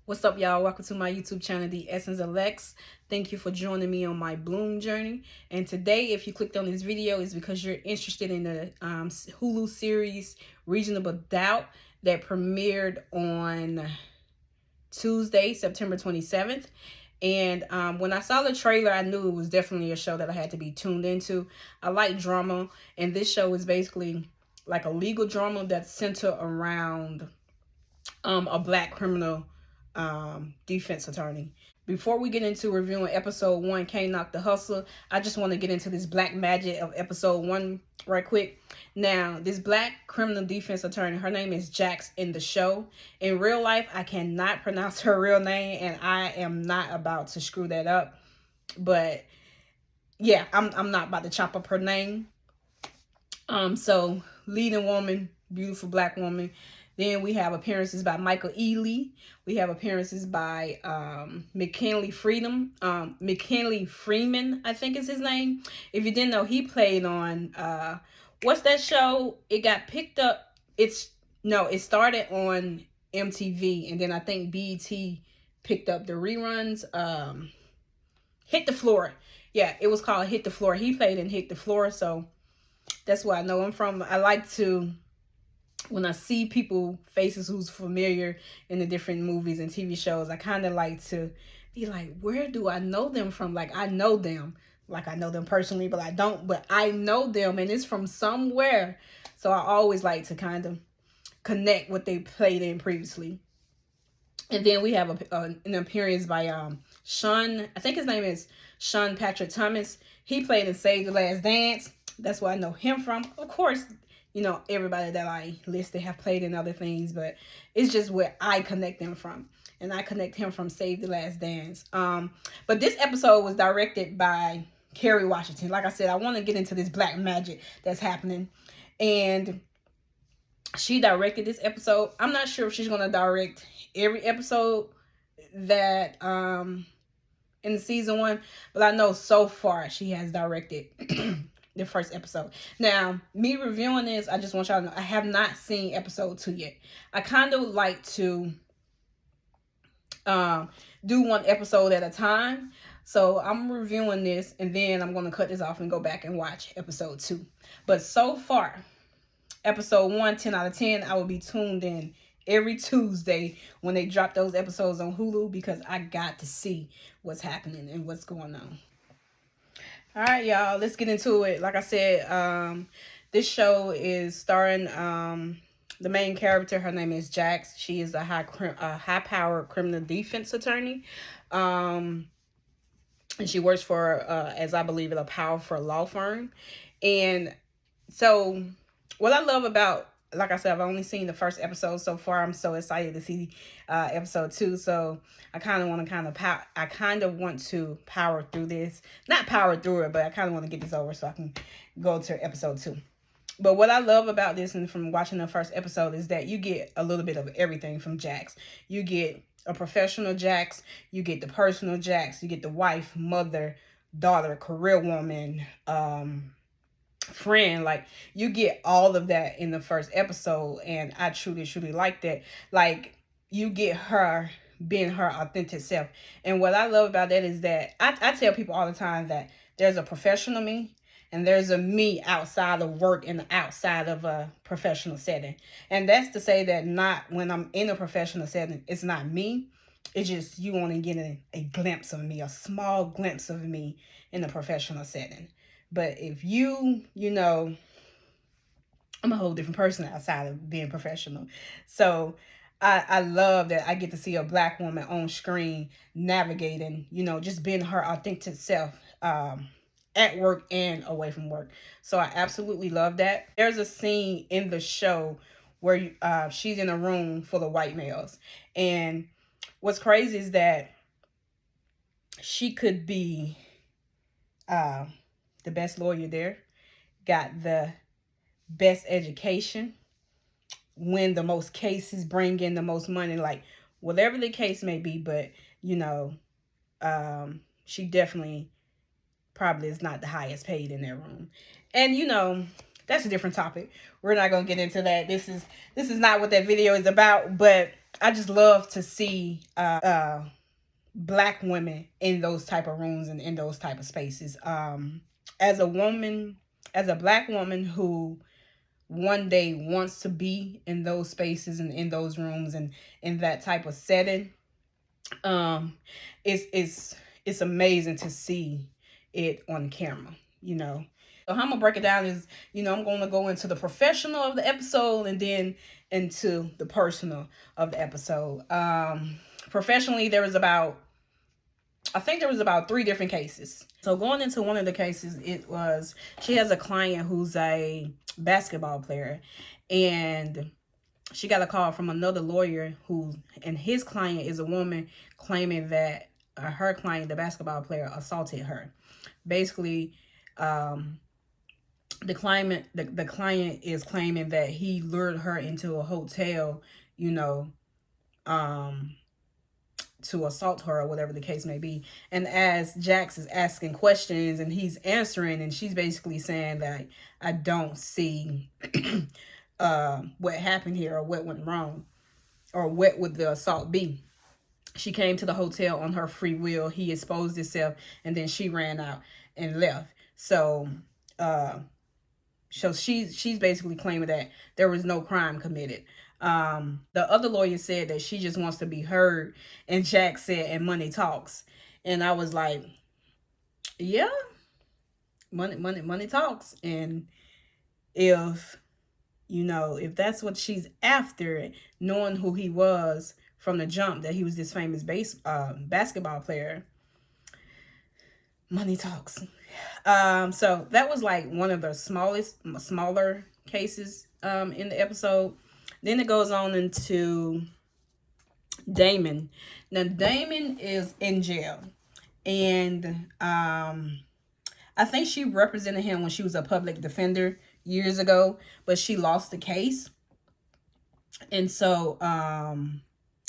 What's up, y'all? Welcome to my YouTube channel, The Essence of Lex. Thank you for joining me on my bloom journey. And today, if you clicked on this video, is because you're interested in the Hulu series Reasonable Doubt that premiered on Tuesday, September 27th. And when I saw the trailer, I knew it was definitely a show that I had to be tuned into. I like drama, and this show is basically like a legal drama that's centered around a black criminal defense attorney. Before we get into reviewing episode 1, Can't Knock the Hustle, I just want to get into this black magic of episode 1 right quick. Now, this black criminal defense attorney, her name is Jax in the show. In real life, I cannot pronounce her real name, and I am not about to screw that up. But yeah, I'm not about to chop up her name. So leading woman, beautiful black woman. Then we have appearances by Michael Ealy. We have appearances by McKinley Freedom. McKinley Freeman, I think is his name. If you didn't know, he played on what's that show? It got picked up. It started on MTV, and then I think BET picked up the reruns. Hit the Floor. Yeah, it was called Hit the Floor. He played in Hit the Floor, so that's where I know him from. I like to, when I see people faces who's familiar in the different movies and TV shows, I kind of like to be like, where do I know them from? Like, I know them. Like, I know them personally, but I don't. But I know them, and it's from somewhere. So I always like to kind of connect what they played in previously. And then we have an appearance by Sean. I think his name is Sean Patrick Thomas. He played in Save the Last Dance. That's where I know him from. Of course, you know, everybody that I listed have played in other things, but it's just where I connect them from. And I connect him from Save the Last Dance. But this episode was directed by Kerry Washington. Like I said, I want to get into this black magic that's happening. And she directed this episode. I'm not sure if she's going to direct every episode that in season 1, but I know so far she has directed the first episode. Now, me reviewing this, I just want y'all to know, I have not seen episode 2 yet. I kind of like to do one episode at a time. So I'm reviewing this, and then I'm going to cut this off and go back and watch episode 2. But so far, episode 1, 10 out of 10, I will be tuned in every Tuesday when they drop those episodes on Hulu, because I got to see what's happening and what's going on. All right, y'all, let's get into it. Like I said, this show is starring the main character. Her name is Jax. She is a high-powered criminal defense attorney. And she works for, as I believe it, a powerful law firm. And so what I love about, like I said, I've only seen the first episode so far. I'm so excited to see episode 2. So I kind of want to power through this. Not power through it, but I kind of want to get this over so I can go to episode 2. But what I love about this, and from watching the first episode, is that you get a little bit of everything from Jax. You get a professional Jax. You get the personal Jax. You get the wife, mother, daughter, career woman, friend. Like, you get all of that in the first episode, and I truly like that. Like, you get her being her authentic self. And what I love about that is that I tell people all the time that there's a professional me and there's a me outside of work and outside of a professional setting. And that's to say that not when I'm in a professional setting, it's not me. It's just you want to get a glimpse of me, a small glimpse of me in a professional setting. But if you know, I'm a whole different person outside of being professional. So I love that I get to see a black woman on screen navigating, you know, just being her authentic self at work and away from work. So I absolutely love that. There's a scene in the show where she's in a room full of white males. And what's crazy is that she could be the best lawyer there, got the best education, win the most cases, bring in the most money, like whatever the case may be. But, you know, she definitely probably is not the highest paid in that room. And, you know, that's a different topic. We're not going to get into that. This is not what that video is about. But I just love to see black women in those type of rooms and in those type of spaces. As a woman, as a black woman who one day wants to be in those spaces and in those rooms and in that type of setting, um, it's amazing to see it on camera, you know. So how I'm gonna break it down is, I'm gonna go into the professional of the episode and then into the personal of the episode. Professionally, I think there was about 3 different cases. So going into one of the cases, she has a client who's a basketball player, and she got a call from another lawyer and his client is a woman claiming that her client, the basketball player, assaulted her. Basically, the client is claiming that he lured her into a hotel, you know, to assault her or whatever the case may be. And as Jax is asking questions and he's answering, and she's basically saying that I don't see what happened here or what went wrong or what would the assault be. She came to the hotel on her free will. He exposed himself and then she ran out and left. So she's basically claiming that there was no crime committed. The other lawyer said that she just wants to be heard, and Jack said, and money talks. And I was like, yeah, money talks. And if if that's what she's after, knowing who he was from the jump, that he was this famous basketball player, money talks. So that was like one of the smaller cases in the episode. Then it goes on into Damon. Now Damon is in jail, and I think she represented him when she was a public defender years ago, but she lost the case. And so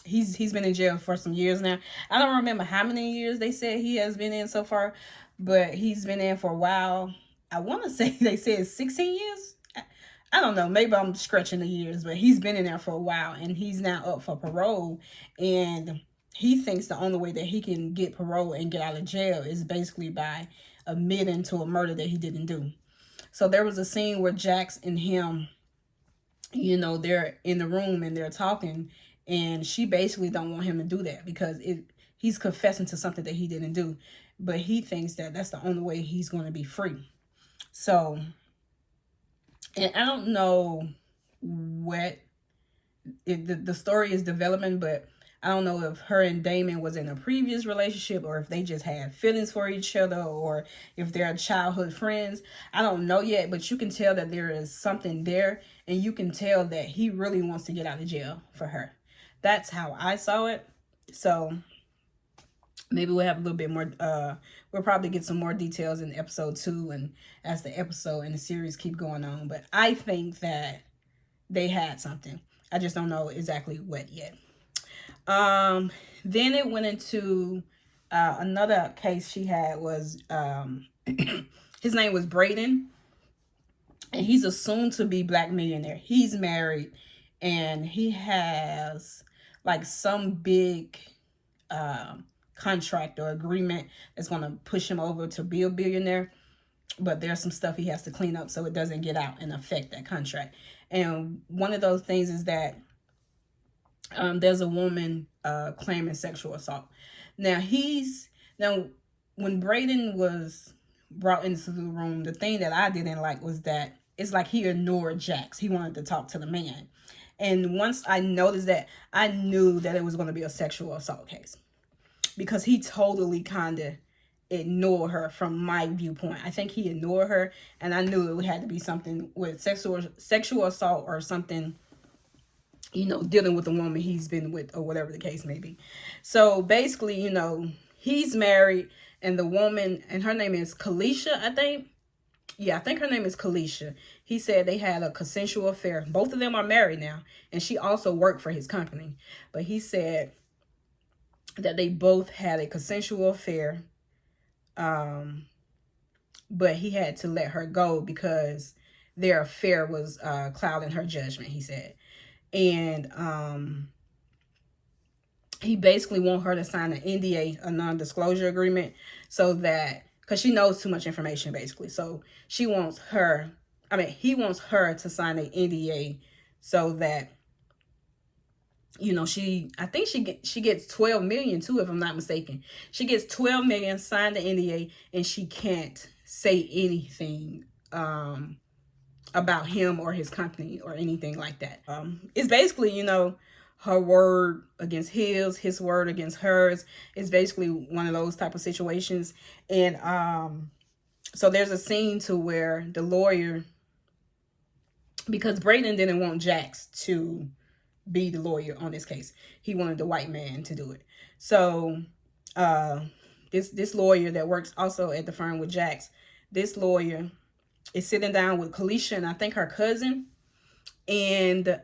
he's been in jail for some years now. I don't remember how many years they said he has been in so far, but he's been in for a while. I want to say they said 16 years. I don't know. Maybe I'm stretching the years, but he's been in there for a while, and he's now up for parole. And he thinks the only way that he can get parole and get out of jail is basically by admitting to a murder that he didn't do. So there was a scene where Jax and him, they're in the room and they're talking, and she basically don't want him to do that because he's confessing to something that he didn't do, but he thinks that that's the only way he's going to be free. So, and I don't know what the story is developing, but I don't know if her and Damon was in a previous relationship or if they just had feelings for each other or if they're childhood friends. I don't know yet, but you can tell that there is something there, and you can tell that he really wants to get out of jail for her. That's how I saw it. So maybe we'll have a little bit more, we'll probably get some more details in episode 2 and as the episode and the series keep going on. But I think that they had something. I just don't know exactly what yet. Then it went into another case she had was his name was Braden, and he's a soon-to-be black millionaire. He's married, and he has like some big contract or agreement that's going to push him over to be a billionaire, but there's some stuff he has to clean up so it doesn't get out and affect that contract. And one of those things is that there's a woman claiming sexual assault. Now when Braden was brought into the room, the thing that I didn't like was that it's like he ignored Jax. He wanted to talk to the man. And once I noticed that, I knew that it was going to be a sexual assault case, because he totally kind of ignored her from my viewpoint. I think he ignored her, and I knew it had to be something with sexual assault or something, dealing with the woman he's been with or whatever the case may be. So basically, he's married, and the woman, and her name is Kalisha, I think. Yeah, I think her name is Kalisha. He said they had a consensual affair. Both of them are married now, and she also worked for his company. But he said that they both had a consensual affair, but he had to let her go because their affair was clouding her judgment, he said. And he basically want her to sign an NDA, a non-disclosure agreement, so that, because she knows too much information basically. So she wants her, he wants her to sign an NDA so that, I think she gets 12 million too, if I'm not mistaken. She gets 12 million, signed the NDA, and she can't say anything about him or his company or anything like that. It's basically, her word against his word against hers. It's basically one of those type of situations. And so there's a scene to where the lawyer, because Brayden didn't want Jax to be the lawyer on this case. He wanted the white man to do it. So this lawyer that works also at the firm with Jax, this lawyer is sitting down with Kalisha and I think her cousin, and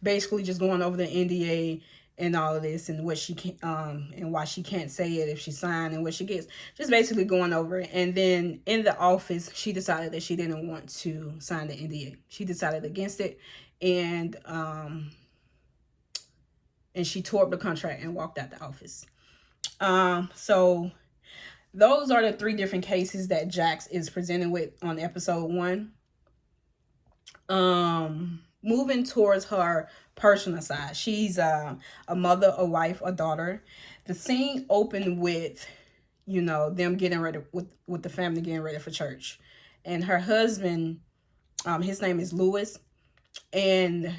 basically just going over the NDA and all of this, and what she can and why she can't say it if she signed, and what she gets, just basically going over it. And then in the office, she decided that she didn't want to sign the NDA. She decided against it, and she tore up the contract and walked out the office. So those are the 3 different cases that Jax is presented with on episode 1. Moving towards her personal side, she's a mother, a wife, a daughter. The scene opened with, them getting ready, with the family getting ready for church, and her husband, his name is Lewis, and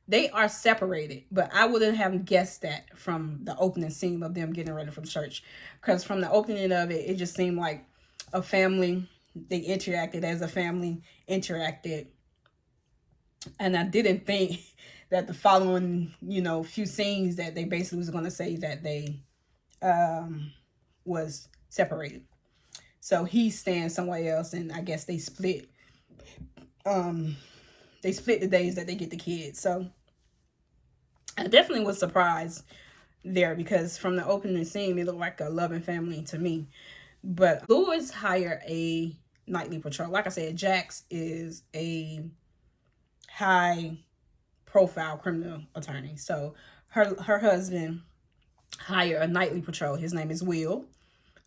they are separated, but I wouldn't have guessed that from the opening scene of them getting ready for church, because from the opening of it, it just seemed like a family. They interacted as a family, and I didn't think that the following, few scenes that they basically was going to say that they was separated. So he's staying somewhere else, and I guess they split the days that they get the kids. So I definitely was surprised there, because from the opening scene, it looked like a loving family to me. But Lewis hired a nightly patrol. Like I said, Jax is a high profile criminal attorney. So her husband hired a nightly patrol. His name is Will.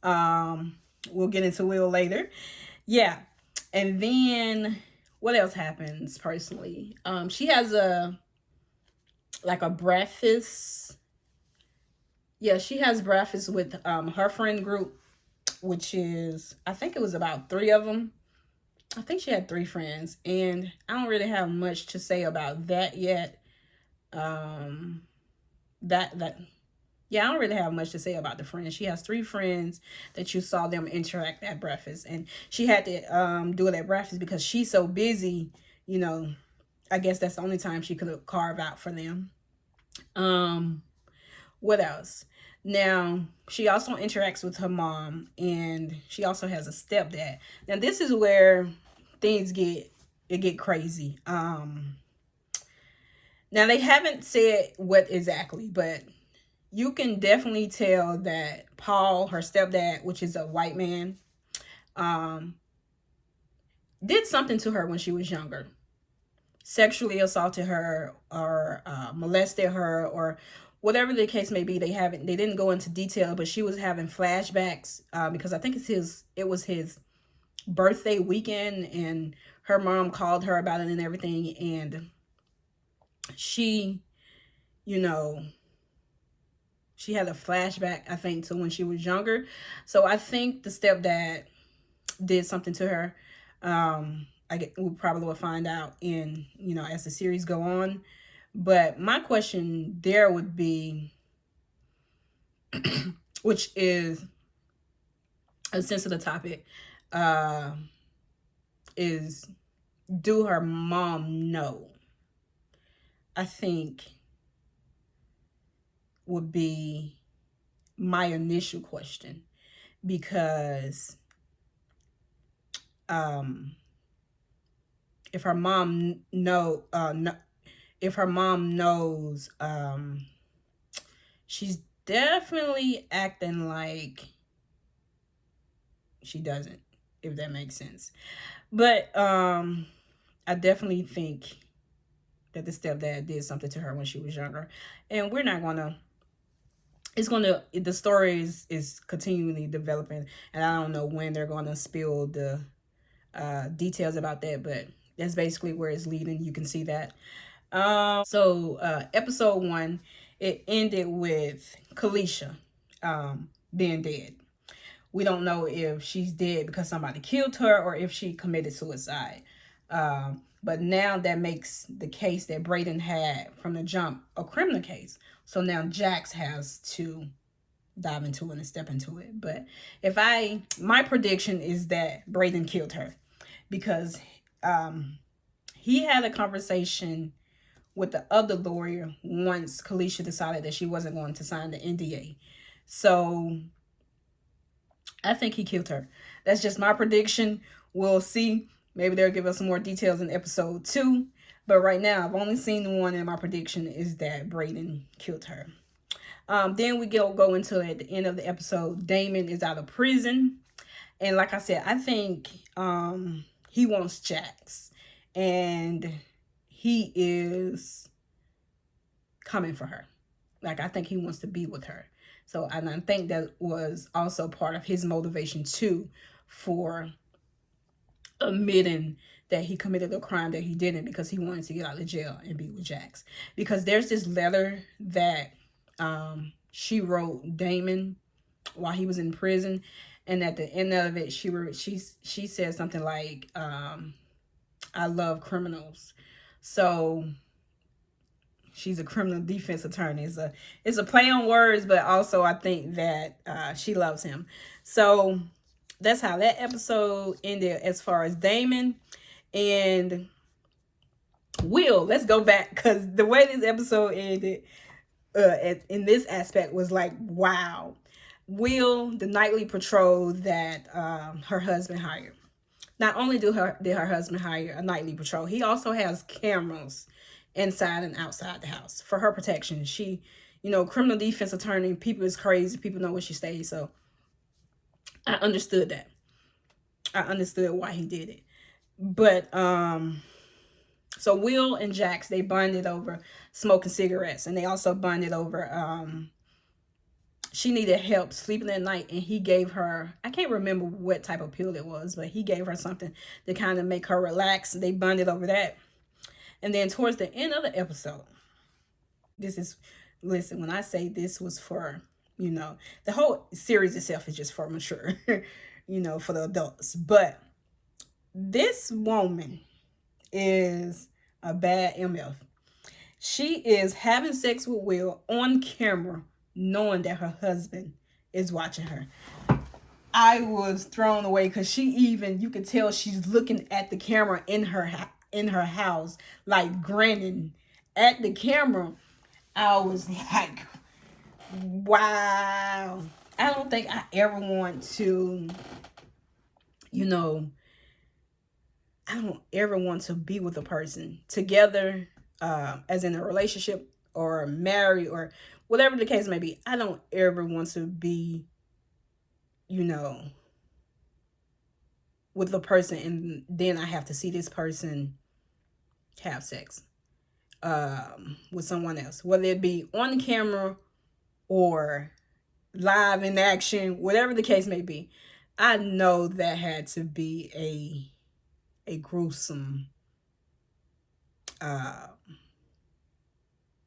We'll get into Will later. Yeah. And then what else happens personally? She has a breakfast. Yeah, she has breakfast with her friend group, which is, I think it was about 3 of them. I think she had 3 friends, and I don't really have much to say about that yet. I don't really have much to say about the friends. She has 3 friends that you saw them interact at breakfast, and she had to do it at breakfast because she's so busy. I guess that's the only time she could carve out for them. What else? Now, she also interacts with her mom, and she also has a stepdad. Now, this is where things get crazy. Now, they haven't said what exactly, but you can definitely tell that Paul, her stepdad, which is a white man, did something to her when she was younger. Sexually assaulted her, or molested her, or whatever the case may be. They didn't go into detail, but she was having flashbacks because I think it was his birthday weekend, and her mom called her about it and everything, and she had a flashback, I think, to when she was younger. So I think the stepdad did something to her. We probably will find out as the series go on. But my question there would be, which is a sensitive topic, is, do her mom know? I think would be my initial question, because if her mom knows, she's definitely acting like she doesn't, if that makes sense. But I definitely think that the stepdad did something to her when she was younger. And we're not gonna, it's gonna, the story is continually developing, and I don't know when they're gonna spill the details about that, but that's basically where it's leading. You can see that. Episode 1, it ended with Kalisha being dead. We don't know if she's dead because somebody killed her or if she committed suicide. But now that makes the case that Brayden had from the jump a criminal case. So now Jax has to dive into it and step into it. But my prediction is that Brayden killed her because he had a conversation with the other lawyer once Kalisha decided that she wasn't going to sign the NDA. So I think he killed her. That's just my prediction. We'll see. Maybe they'll give us some more details in episode 2. But right now, I've only seen one, and my prediction is that Brayden killed her. Then we go into, at the end of the episode, Damon is out of prison. And like I said, I think he wants Jax. And he is coming for her. Like, I think he wants to be with her. So, and I think that was also part of his motivation too for admitting that he committed a crime that he didn't, because he wanted to get out of jail and be with Jax. Because there's this letter that she wrote Damon while he was in prison, and at the end of it, she said something like, "I love criminals." So she's a criminal defense attorney. It's a play on words, but also I think that she loves him. So that's how that episode ended as far as Damon. And Will, let's go back, because the way this episode ended in this aspect was like, wow. Will, the nightly patrol that her husband hired. Not only did her husband hire a nightly patrol, he also has cameras inside and outside the house for her protection. She, criminal defense attorney, people is crazy. People know where she stays. So I understood that. I understood why he did it. But, so Will and Jax, they bonded over smoking cigarettes. And they also bonded over, she needed help sleeping at night, and he gave her, I can't remember what type of pill it was, but he gave her something to kind of make her relax. They bonded over that. And then towards the end of the episode, listen, when I say this was for, the whole series itself is just for mature, for the adults. But this woman is a bad MF. She is having sex with Will on camera, knowing that her husband is watching her. I was thrown away, because you could tell she's looking at the camera in her house, like grinning at the camera. I was like, wow. I don't think I ever want to, I don't ever want to be with a person together, as in a relationship or married or whatever the case may be. I don't ever want to be, with a person and then I have to see this person have sex with someone else, whether it be on camera or live in action, whatever the case may be. I know that had to be a gruesome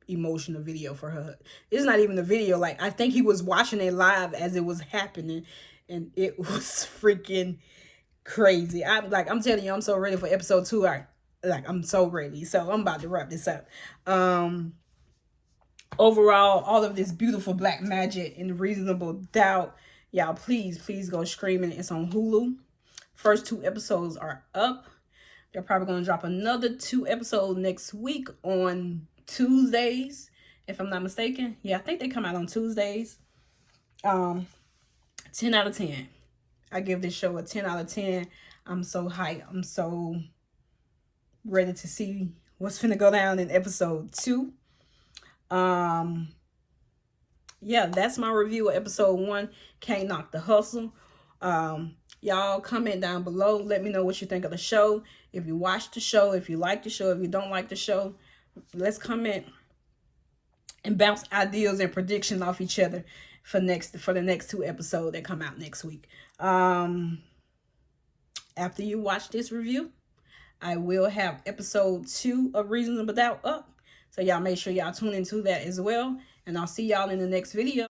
emotional video for her. It's not even a video. Like, I think he was watching it live as it was happening, and it was freaking crazy. I'm telling you, I'm so ready for episode 2. I'm so ready. So I'm about to wrap this up. Overall, all of this beautiful black magic and Reasonable Doubt, y'all, please go streaming. It's on Hulu. First 2 episodes are up. They're probably going to drop another 2 episodes next week on Tuesdays, if I'm not mistaken. Yeah, I think they come out on Tuesdays. 10 out of 10. I give this show a 10 out of 10. I'm so hyped. I'm so ready to see what's finna go down in episode 2. Yeah, that's my review of episode 1. Can't Knock the Hustle. Y'all comment down below. Let me know what you think of the show. If you watched the show, if you like the show, if you don't like the show. Let's comment and bounce ideas and predictions off each other for the next 2 episodes that come out next week. After you watch this review, I will have episode 2 of Reasonable Doubt up. So y'all make sure y'all tune into that as well. And I'll see y'all in the next video.